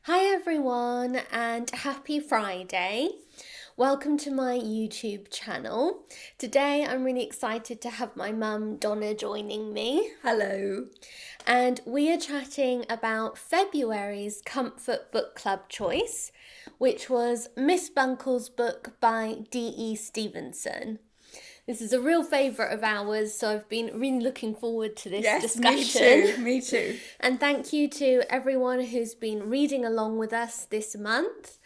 Hi everyone and happy Friday. Welcome to my YouTube channel. Today I'm really excited to have my mum Donna joining me. Hello. And we are chatting about February's Comfort Book Club choice, which was Miss Bunkle's book by D.E. Stevenson. This is a real favourite of ours, so I've been really looking forward to this discussion. Me too. And thank you to everyone who's been reading along with us this month.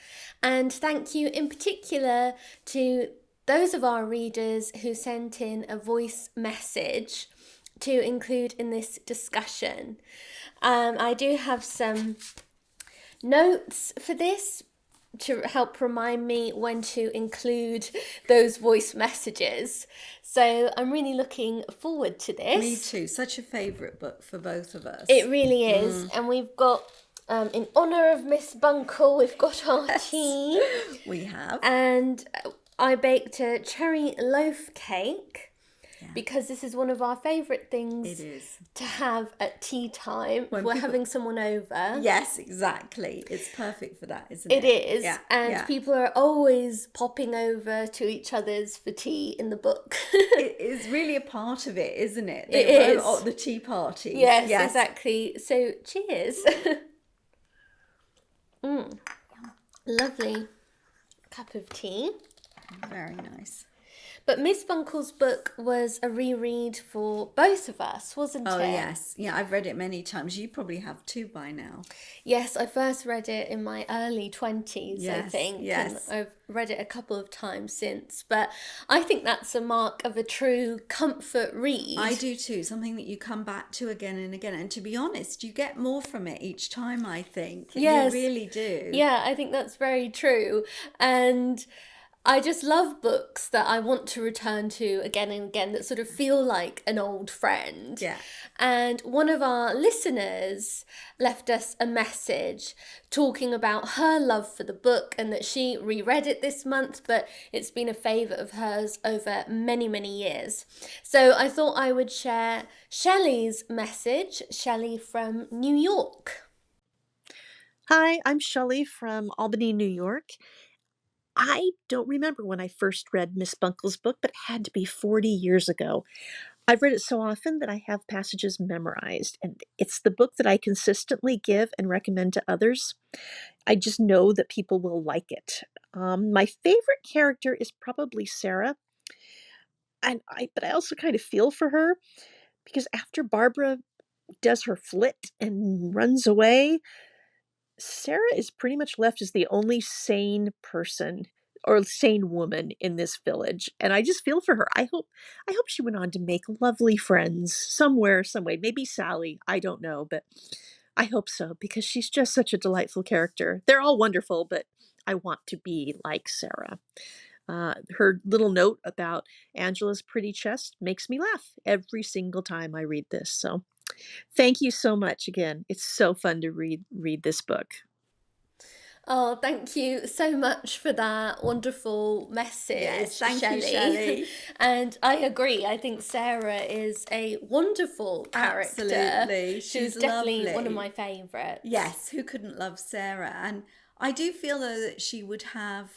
And thank you in particular to those of our readers who sent in a voice message to include in this discussion. I do have some notes for this to help remind me when to include those voice messages. So I'm really looking forward to this. Me too. Such a favourite book for both of us. It really is. And we've got, in honour of Miss Bunkle, we've got our tea. We have. And I baked a cherry loaf cake. Because this is one of our favourite things It is. to have at tea time when we're having someone over. Yes, exactly. It's perfect for that, isn't it? It is. Yeah. And people are always popping over to each other's for tea in the book. It is really a part of it, isn't it? It is. Oh, the tea party. Yes, exactly. So, cheers. Lovely cup of tea. Very nice. But Miss Bunkle's book was a reread for both of us, wasn't it? Oh, yes. Yeah, I've read it many times. You probably have too by now. Yes, I first read it in my early 20s, I think. Yes. And I've read it a couple of times since. But I think that's a mark of a true comfort read. I do too. Something that you come back to again and again. And to be honest, you get more from it each time, I think. Yes. You really do. Yeah, I think that's very true. And I just love books that I want to return to again and again that sort of feel like an old friend. Yeah. And one of our listeners left us a message talking about her love for the book and that she reread it this month, but it's been a favourite of hers over many, many years. So I thought I would share Shelley's message, Shelley from New York. Hi, I'm Shelley from Albany, New York. I don't remember when I first read Miss Bunkle's book, but it had to be 40 years ago. I've read it so often that I have passages memorized, and it's the book that I consistently give and recommend to others. I just know that people will like it. My favorite character is probably Sarah, but I also kind of feel for her because after Barbara does her flit and runs away, Sarah is pretty much left as the only sane person or sane woman in this village, and I just feel for her. I hope she went on to make lovely friends somewhere, some way. Maybe Sally, I don't know, but I hope so because she's just such a delightful character. They're all wonderful, but I want to be like Sarah. Her little note about Angela's pretty chest makes me laugh every single time I read this. So thank you so much again. It's so fun to read this book. Oh, thank you so much for that wonderful message, Yes, thank Shelley. you, Shelley. And I agree. I think Sarah is a wonderful character. Absolutely. She's definitely lovely. one of my favourites. Yes, who couldn't love Sarah? And I do feel though that she would have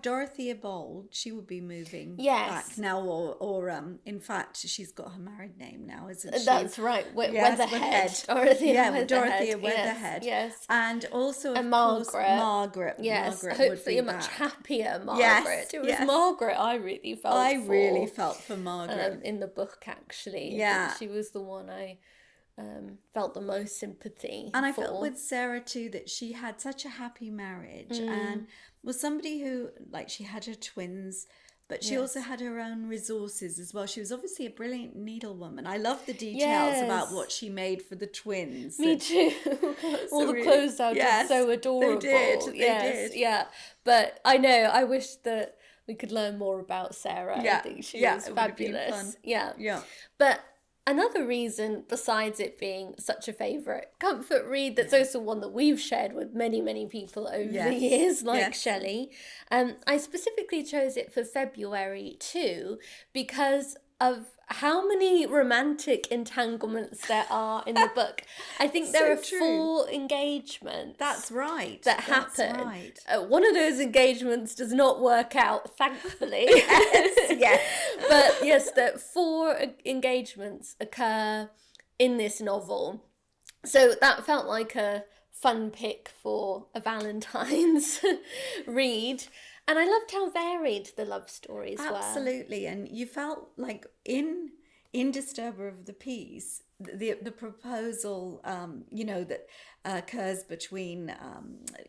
Dorothea Bold. She would be moving back now, or in fact, she's got her married name now, isn't she? That's right, Yes, Weatherhead. Dorothea Weatherhead. Yes. And also, of Margaret. course, Margaret. Yes, Margaret hopefully would be a much back. happier Margaret. Yes, It was yes. Margaret I really felt for. Really felt for Margaret. In the book, actually. Yeah. She was the one I felt the most sympathy And I for. felt with Sarah too that she had such a happy marriage and was somebody who, like, she had her twins, but she also had her own resources as well. She was obviously a brilliant needlewoman. I love the details about what she made for the twins. Me too. All the clothes are just so adorable. They did. Yeah. But I know, I wish that we could learn more about Sarah. Yeah. I think she was it would have been fabulous. fun. Yeah. But another reason, besides it being such a favourite comfort read, that's also one that we've shared with many, many people over the years, like Shelley. I specifically chose it for February too, because of how many romantic entanglements there are in the book. I think there are true. 4 engagements. That's right. That happen. That's right. One of those engagements does not work out, thankfully. Yes. But yes, the 4 engagements occur in this novel. So that felt like a fun pick for a Valentine's read. And I loved how varied the love stories were. Absolutely. And you felt like in Disturber of the Peace, the proposal, that occurs between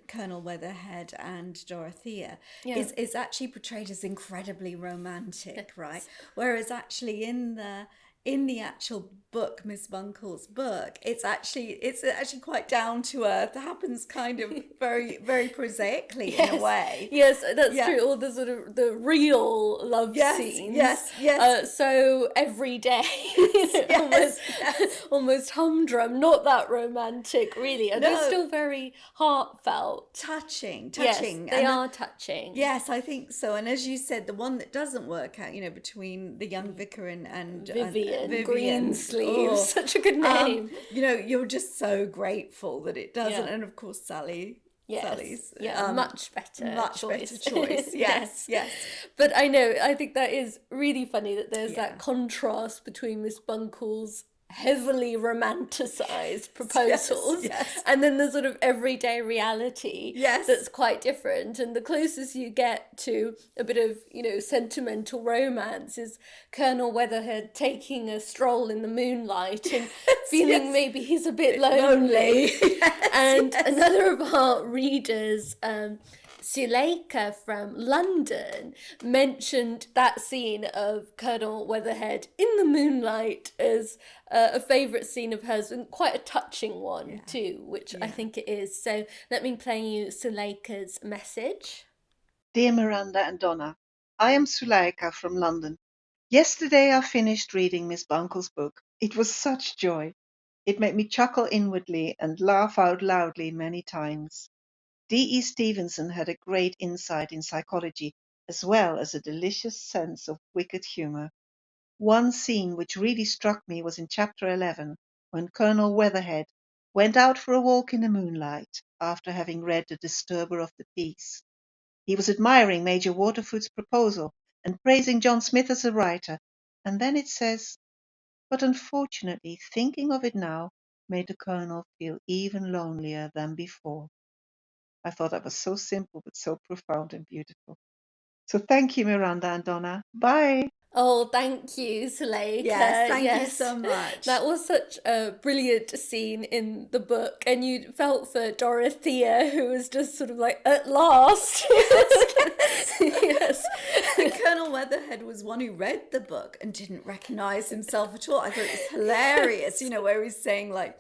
Colonel Weatherhead and Dorothea is actually portrayed as incredibly romantic, right? Whereas actually in the actual book, Miss Bunkle's book, it's actually quite down to earth. It happens kind of very, very prosaically in a way. Yes, that's true. All the sort of the real love scenes. Yes. So every day, almost humdrum. Not that romantic, really. And they're still very heartfelt, touching. Yes, they are touching. Yes, I think so. And as you said, the one that doesn't work out, between the young vicar and Vivian Greensleeves, such a good name. You're just so grateful that it doesn't. And of course, Sally's much better choice. Yes. But I think that is really funny that there's that contrast between Miss Bunkle's heavily romanticized proposals and then the sort of everyday reality that's quite different. And the closest you get to a bit of sentimental romance is Colonel Weatherhead taking a stroll in the moonlight and feeling maybe he's a bit lonely. Another of our readers, Suleika from London, mentioned that scene of Colonel Weatherhead in the moonlight as a favourite scene of hers, and quite a touching one too, which I think it is. So let me play you Suleika's message. Dear Miranda and Donna, I am Suleika from London. Yesterday I finished reading Miss Bunkle's book. It was such joy. It made me chuckle inwardly and laugh out loudly many times. D.E. Stevenson had a great insight in psychology, as well as a delicious sense of wicked humour. One scene which really struck me was in chapter 11, when Colonel Weatherhead went out for a walk in the moonlight after having read The Disturber of the Peace. He was admiring Major Waterfoot's proposal and praising John Smith as a writer, and then it says, but unfortunately, thinking of it now made the Colonel feel even lonelier than before. I thought that was so simple but so profound and beautiful. So thank you, Miranda and Donna. Bye. Oh, thank you, Suleika. Yes, thank you so much. That was such a brilliant scene in the book, and you felt for Dorothea, who was just sort of like, at last. Yes. Colonel Weatherhead was one who read the book and didn't recognise himself at all. I thought it was hilarious, where he's saying like,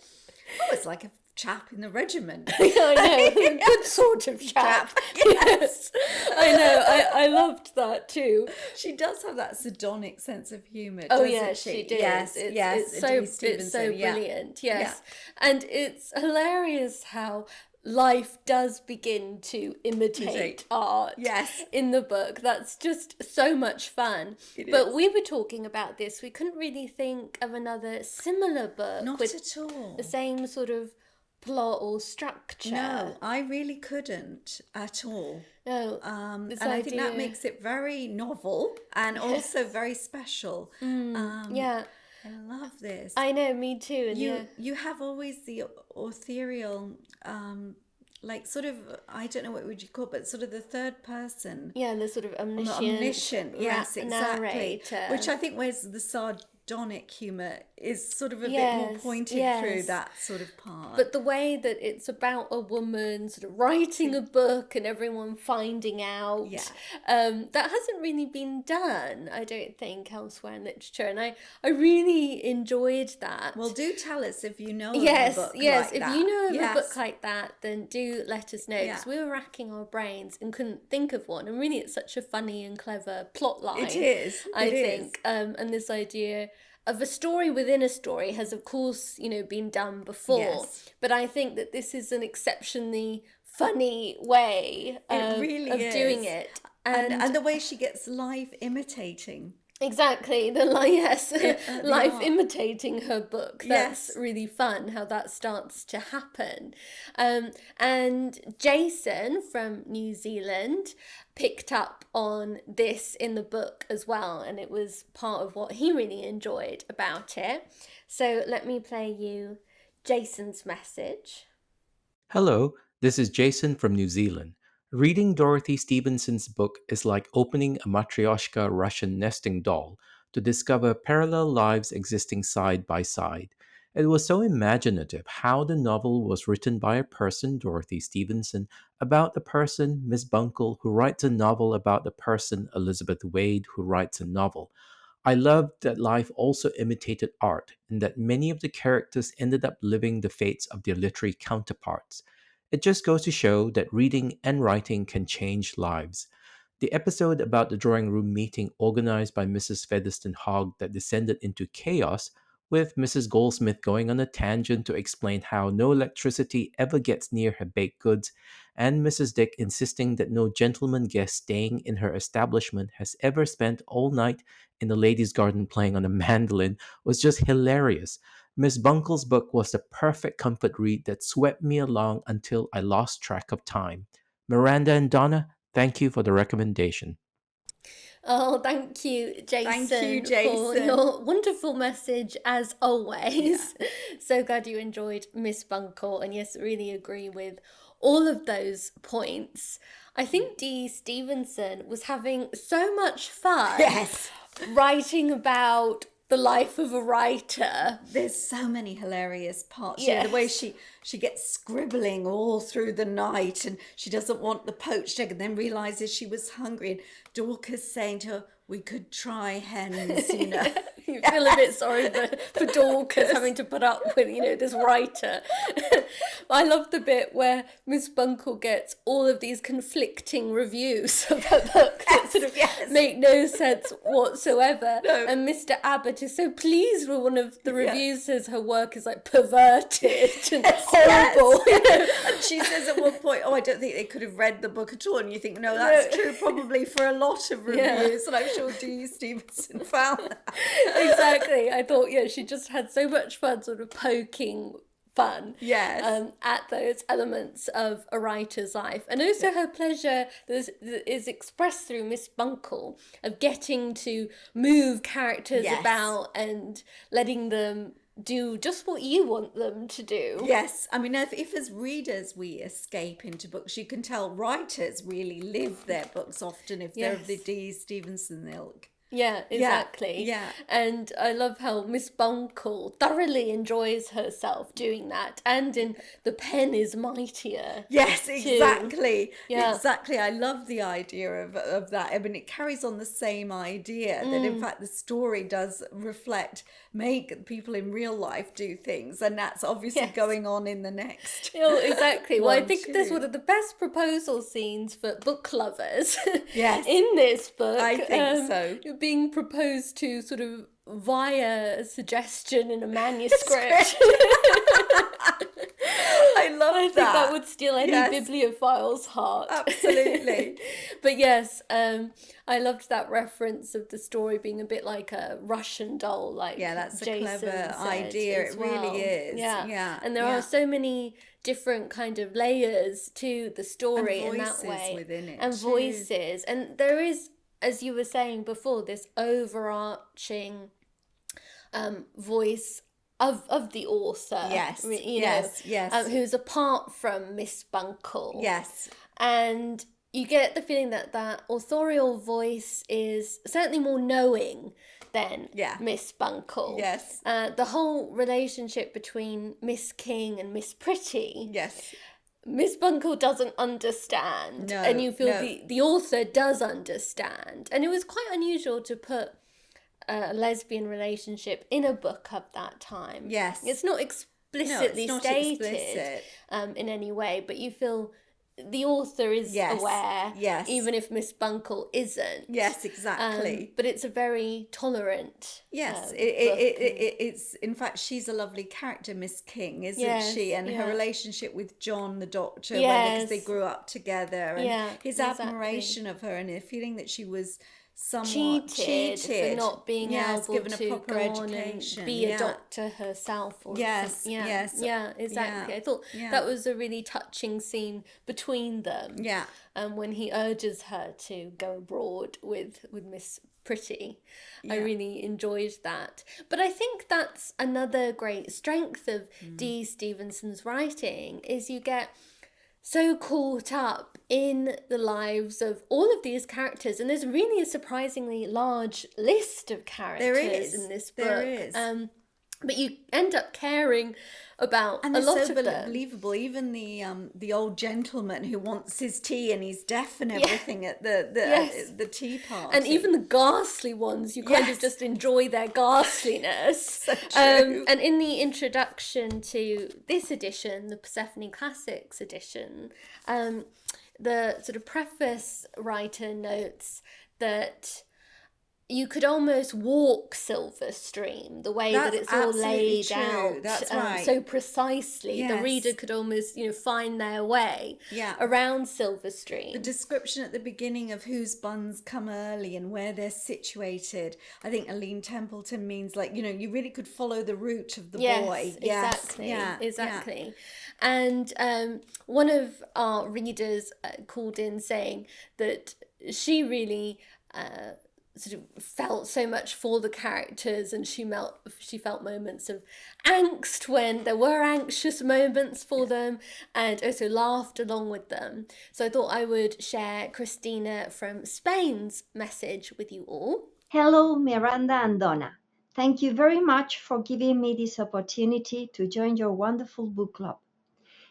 oh, it's like a chap in the regiment. I know, good sort of chap. Yes, I know. I loved that too. She does have that sardonic sense of humour. Oh yeah, she does. Yes, it's so brilliant. Yes, and it's hilarious how life does begin to imitate art in the book. That's just so much fun. But we were talking about this. We couldn't really think of another similar book. Not at all. The same sort of plot or structure. No, I really couldn't at all. No, and I think that makes it very novel and also very special. Yeah. I love this. I know, me too. And you have always the ethereal, like sort of, I don't know what would you call it, but sort of the third person. Yeah, the sort of omniscient yes, exactly. narrator. Which I think was the sardonic humour is sort of a bit more pointed through that sort of part. But the way that it's about a woman sort of writing a book and everyone finding out, that hasn't really been done, I don't think, elsewhere in literature. And I really enjoyed that. Well, do tell us if you know of a book like if that. you know of a book like that, then do let us know, because we were racking our brains and couldn't think of one. And really, it's such a funny and clever plot line. It is. I think. And this idea of a story within a story has, of course, been done before. Yes. But I think that this is an exceptionally funny way of doing it. And the way she gets live imitating. Exactly, the yes, the life art. imitating her book. That's Yes. really fun how that starts to happen. And Jason from New Zealand picked up on this in the book as well, and it was part of what he really enjoyed about it. So let me play you Jason's message. Hello, this is Jason from New Zealand. Reading Dorothy Stevenson's book is like opening a Matryoshka Russian nesting doll to discover parallel lives existing side by side. It was so imaginative how the novel was written by a person, Dorothy Stevenson, about the person, Miss Bunkle, who writes a novel about the person, Elizabeth Wade, who writes a novel. I loved that life also imitated art, and that many of the characters ended up living the fates of their literary counterparts. It just goes to show that reading and writing can change lives. The episode about the drawing room meeting organized by Mrs. Featherston Hogg that descended into chaos, with Mrs. Goldsmith going on a tangent to explain how no electricity ever gets near her baked goods, and Mrs. Dick insisting that no gentleman guest staying in her establishment has ever spent all night in the ladies' garden playing on a mandolin, was just hilarious. Miss Bunkle's book was the perfect comfort read that swept me along until I lost track of time. Miranda and Donna, thank you for the recommendation. Oh, thank you, Thank you, Jason, for Jason. your wonderful message as always. Yeah. So glad you enjoyed Miss Bunkle, and yes, really agree with all of those points. I think Dee Stevenson was having so much fun Yes. writing about the life of a writer. There's so many hilarious parts. You know, the way Yes. she gets scribbling all through the night, and she doesn't want the poached egg, and then realizes she was hungry, and Dorcas saying to her, "We could try hens," you know. You feel a bit sorry for Dorcas having to put up with, this writer. I love the bit where Miss Bunkle gets all of these conflicting reviews of her book that sort of make no sense whatsoever. No. And Mr. Abbott is so pleased with one of the reviews, says her work is like perverted and horrible. And she says at one point, "Oh, I don't think they could have read the book at all." And you think, no, that's true probably for a lot of reviews. And I'm sure D. Stevenson found that. Exactly. I thought, she just had so much fun sort of poking fun Yes. at those elements of a writer's life. And also her pleasure that is expressed through Miss Bunkle of getting to move characters Yes. about and letting them do just what you want them to do. Yes, I mean, if as readers we escape into books, you can tell writers really live their books often if they're of the Yes. D. Stevenson ilk. Yeah, exactly. yeah. And I love how Miss Bunkle thoroughly enjoys herself doing that. And in The Pen is Mightier. Yes, exactly. Yeah. Exactly. I love the idea of that. I mean, it carries on the same idea that in fact the story does make people in real life do things. And that's obviously Yes. going on in the next. Oh, exactly. Well, I one think there's too. one of the best proposal scenes for book lovers Yes. in this book. I think so. Being proposed to sort of via a suggestion in a manuscript. I love I think that would steal any Yes. bibliophile's heart. Absolutely. But yes, I loved that reference of the story being a bit like a Russian doll, like Yeah, that's a Jason clever said idea. as It really well. is. Yeah, Yeah, and there yeah. are so many different kind of layers to the story And in that voices way, within it and too. voices, and there is, as you were saying before, this overarching voice of the author. Yes, you yes, know, yes. who's apart from Miss Bunkle. Yes. And you get the feeling that that authorial voice is certainly more knowing than Yeah. Miss Bunkle. Yes. The whole relationship between Miss King and Miss Pretty, Yes. Miss Bunkle doesn't understand. No, And you feel no. the author does understand. And it was quite unusual to put a lesbian relationship in a book of that time. Yes. It's not explicitly not stated explicit. in any way, but you feel the author is Yes, aware, yes. even if Miss Bunkle isn't. Yes, exactly. But it's a very tolerant. Yes, book. it's in fact she's a lovely character, Miss King, isn't Yes, she? And yeah. her relationship with John the doctor, Yes. because they grew up together, and Yeah, his exactly. admiration of her, and the feeling that she was somewhat cheated for not being yes, able given to a proper go on education. and be a doctor herself. Or Yes, yes. Yeah, exactly. Yeah, I thought yeah. that was a really touching scene between them. Yeah. When he urges her to go abroad with Miss Pretty. I Yeah. really enjoyed that. But I think that's another great strength of D. Stevenson's writing is you get so caught up in the lives of all of these characters, and there's really a surprisingly large list of characters in this book. There is. But you end up caring about And a they're lot so of them. believable. Even the old gentleman who wants his tea and he's deaf and everything at the tea party. And even the ghastly ones, you kind of just enjoy their ghastliness. So true. And in the introduction to this edition, the Persephone Classics edition, the sort of preface writer notes that you could almost walk Silver Stream, the way that it's all laid out. That's right. So precisely. Yes. The reader could almost, find their way around Silver Stream. The description at the beginning of whose buns come early and where they're situated. I think Aline Templeton means you really could follow the route of the boy. Yes, exactly. Yeah, exactly. Yeah. And one of our readers called in saying that she really sort of felt so much for the characters, and she felt moments of angst when there were anxious moments for them, and also laughed along with them. So I thought I would share Cristina from Spain's message with you all. Hello, Miranda and Donna. Thank you very much for giving me this opportunity to join your wonderful book club.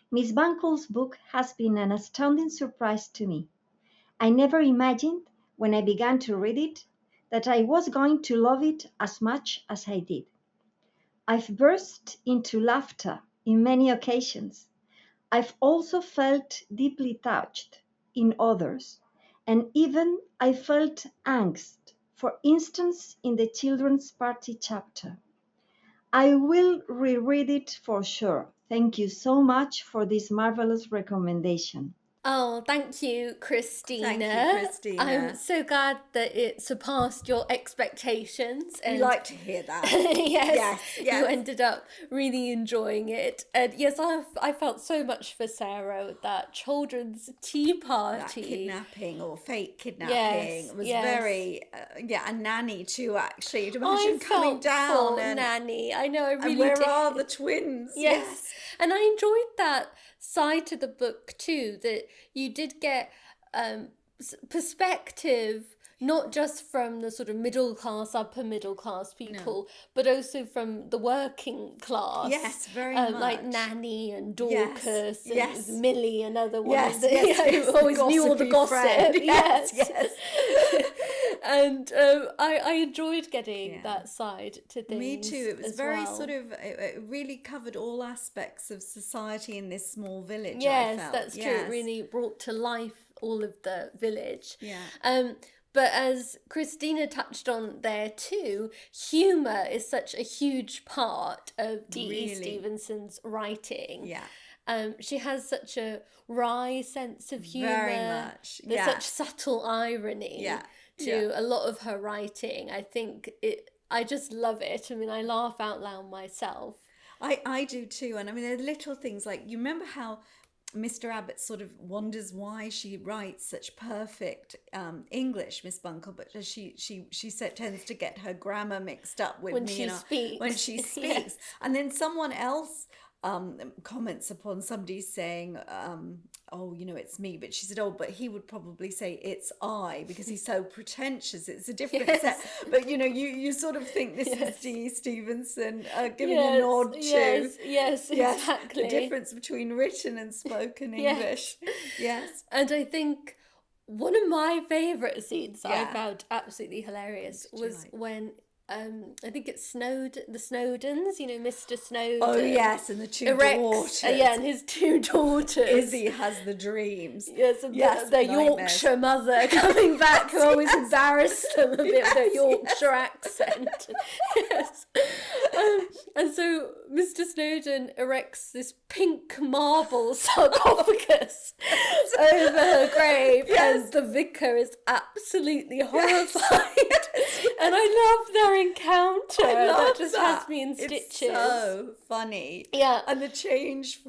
Miss Bunkle's book has been an astounding surprise to me. I never imagined, when I began to read it, that I was going to love it as much as I did. I've burst into laughter in many occasions. I've also felt deeply touched in others, and even I felt angst, for instance, in the children's party chapter. I will reread it for sure. Thank you so much for this marvelous recommendation. Oh, thank you, Cristina. Thank you, Cristina. I'm so glad that it surpassed your expectations. We like to hear that. Yes, you ended up really enjoying it. And yes, I felt so much for Sarah with that children's tea party. That kidnapping or fake kidnapping was very, a nanny too, actually. To imagine coming down and nanny. I know, I really and where did. are the twins? Yes. And I enjoyed that side to the book too, that you did get perspective, not just from the sort of middle class, upper middle class people, but also from the working class. Yes, very much. Like Nanny and Dorcas and Yes. Millie and other ones. Yes, who always knew all the gossipy gossip. friend. Yes. And I enjoyed getting that side to things. Me too. It was as very well. it really covered all aspects of society in this small village. Yes, I felt. that's true. It really brought to life all of the village. Yeah. But as Cristina touched on there too, humour is such a huge part of D.E. Stevenson's writing. Yeah. She has such a wry sense of humour. Very much. There's such subtle irony to a lot of her writing. I just love it. I mean, I laugh out loud myself. I do too. And I mean, there are little things like, you remember how Mr. Abbott sort of wonders why she writes such perfect English, Miss Buncle, but she tends to get her grammar mixed up with when she speaks. When she speaks. And then someone else comments upon somebody saying, it's me, but she said, but he would probably say it's I, because he's so pretentious. It's a different set. But you sort of think this is D. Stevenson giving a nod to yes, exactly the difference between written and spoken English. Yes. And I think one of my favourite scenes I found absolutely hilarious was when I think it's the Snowdens, Mr. Snowden. Oh yes, and the two daughters. And his two daughters. Izzy has the dreams. Yes, and their Yorkshire mother coming back, who always embarrassed them a bit with their Yorkshire accent. Yes. And so Mr. Snowden erects this pink marble sarcophagus over her grave, and the vicar is absolutely horrified. And I love their encounter. That just has me in stitches. It's so funny. Yeah. And the change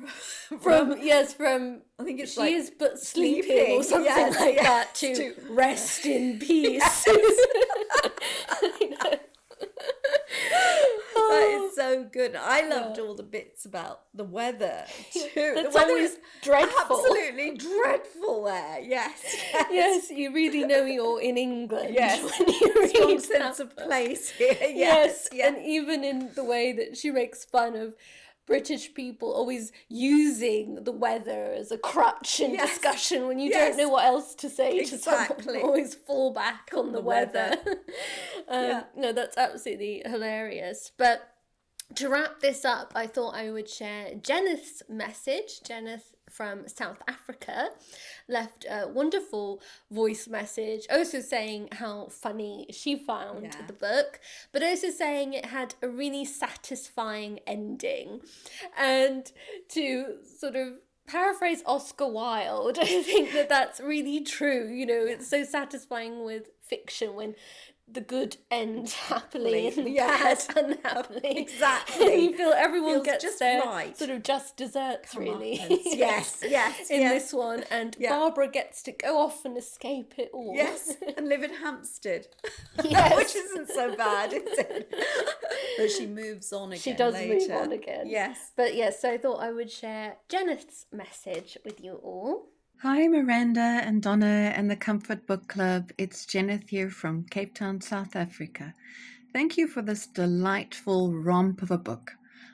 from I think it's she like is but sleeping or something like that to rest in peace. That is so good. I loved all the bits about the weather too. It's the weather always is dreadful. Absolutely dreadful there. Yes. Yes, you really know you're in England. Yes. When you read Strong sense of place here. Yes. And even in the way that she makes fun of British people always using the weather as a crutch in discussion when you don't know what else to say to someone. Always fall back on the weather. No, that's absolutely hilarious. But to wrap this up, I thought I would share Jenneth's message. Jenneth from South Africa left a wonderful voice message, also saying how funny she found the book, but also saying it had a really satisfying ending. And to sort of paraphrase Oscar Wilde, I think that that's really true. You know, it's so satisfying with fiction when the good end happily and the bad unhappily. Exactly. And you feel everyone Feels gets just their right. sort of just desserts, really. Yes. In this one. And Barbara gets to go off and escape it all. Yes, and live in Hampstead. Yes. Which isn't so bad, is it? But she moves on again. She does later. move on again. Yes. But yes, so I thought I would share Jenneth's message with you all. Hi, Miranda and Donna and the Comfort Book Club. It's Jenneth here from Cape Town, South Africa. Thank you for this delightful romp of a book.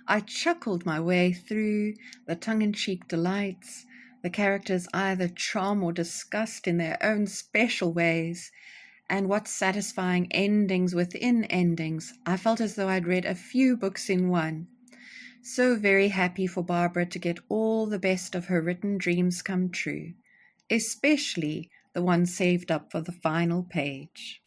I chuckled my way through the tongue-in-cheek delights. The characters either charm or disgust in their own special ways. And what satisfying endings within endings. I felt as though I'd read a few books in one. So very happy for Barbara to get all the best of her written dreams come true, especially the one saved up for the final page.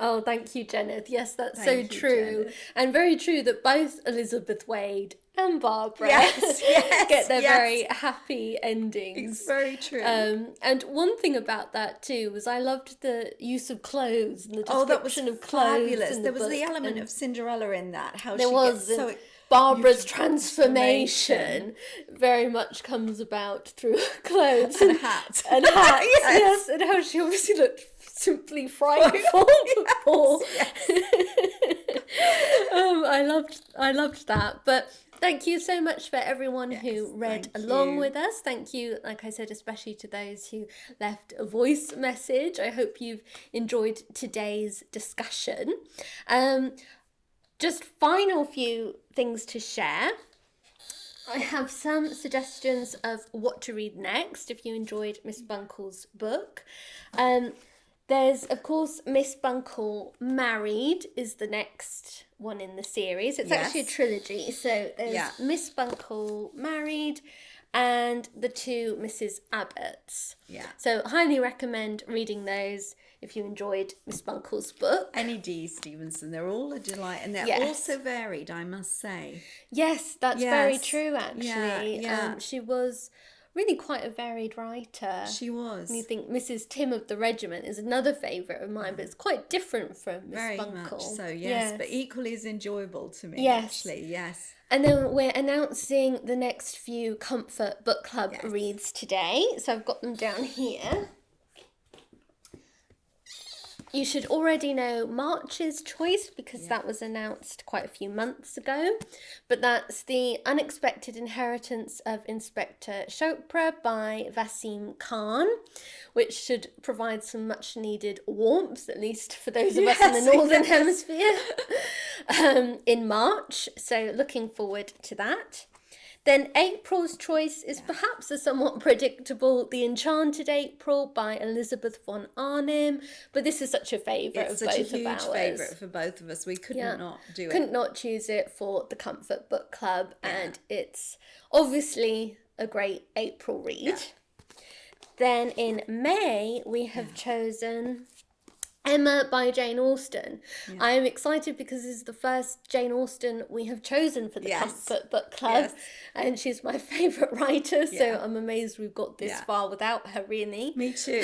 Oh, thank you, Jenneth. Yes, that's Thank so you, true. Jenneth. And very true that both Elizabeth Wade and Barbara Yes, get their very happy endings. It's very true. And one thing about that too was I loved the use of clothes and the description that was of clothes. fabulous. In there was book. the element And of Cinderella in that. How there she was gets so Barbara's transformation very much comes about through clothes and hats. And hats, yes, and how she obviously looked simply frightful before. I loved that. But thank you so much for everyone who read along with us. Thank you, like I said, especially to those who left a voice message. I hope you've enjoyed today's discussion. Just final few things to share. I have some suggestions of what to read next if you enjoyed Miss Bunkle's book. There's, of course, Miss Buncle Married is the next one in the series. It's actually a trilogy. So there's Miss Buncle Married and the two Mrs. Abbotts. Yeah. So highly recommend reading those if you enjoyed Miss Bunkle's book. Any D. Stevenson, they're all a delight, and they're also varied, I must say. Yes, that's very true, actually. Yeah. She was really quite a varied writer. She was. And you think Mrs. Tim of the Regiment is another favourite of mine, but it's quite different from Miss Buncle. Very much so, yes, but equally as enjoyable to me, actually, yes. And then we're announcing the next few Comfort Book Club reads today. So I've got them down here. You should already know March's choice because that was announced quite a few months ago. But that's The Unexpected Inheritance of Inspector Chopra by Vasim Khan, which should provide some much needed warmth, at least for those of us in the Northern Hemisphere, in March. So looking forward to that. Then April's choice is perhaps a somewhat predictable The Enchanted April by Elizabeth von Arnim, but this is such a favourite of both of ours. It's such a huge favourite for both of us. We couldn't not do it. Couldn't not choose it for the Comfort Book Club, and it's obviously a great April read. Then in May, we have chosen Emma by Jane Austen. Yeah. I am excited because this is the first Jane Austen we have chosen for the Yes. Comfort Book Club. Yes. And she's my favourite writer, so Yeah. I'm amazed we've got this Yeah. far without her, really. Me too.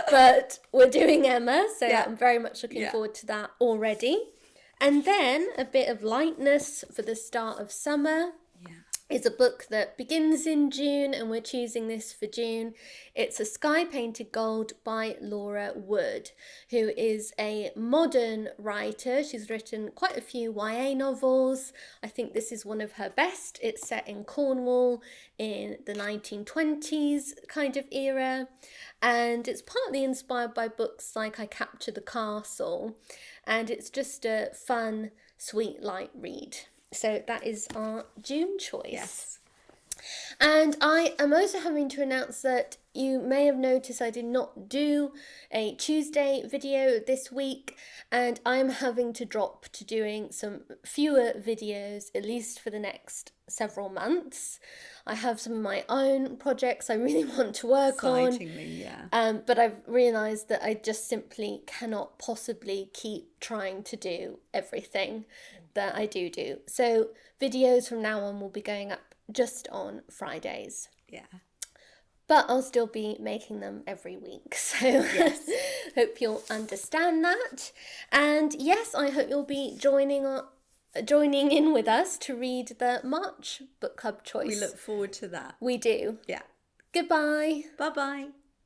But we're doing Emma, so Yeah. I'm very much looking Yeah. forward to that already. And then a bit of lightness for the start of summer. Is a book that begins in June, and we're choosing this for June. It's A Sky Painted Gold by Laura Wood, who is a modern writer. She's written quite a few YA novels. I think this is one of her best. It's set in Cornwall in the 1920s kind of era, and it's partly inspired by books like I Capture the Castle, and it's just a fun, sweet, light read. So that is our June choice. Yes. And I am also having to announce that you may have noticed I did not do a Tuesday video this week, and I'm having to drop to doing some fewer videos, at least for the next several months. I have some of my own projects I really want to work on. Excitingly, yeah. But I've realised that I just simply cannot possibly keep trying to do everything that I do. So videos from now on will be going up just on Fridays. Yeah. But I'll still be making them every week. So Yes. hope you'll understand that. And yes, I hope you'll be joining in with us to read the March book club choice. We look forward to that. We do. Yeah. Goodbye. Bye-bye.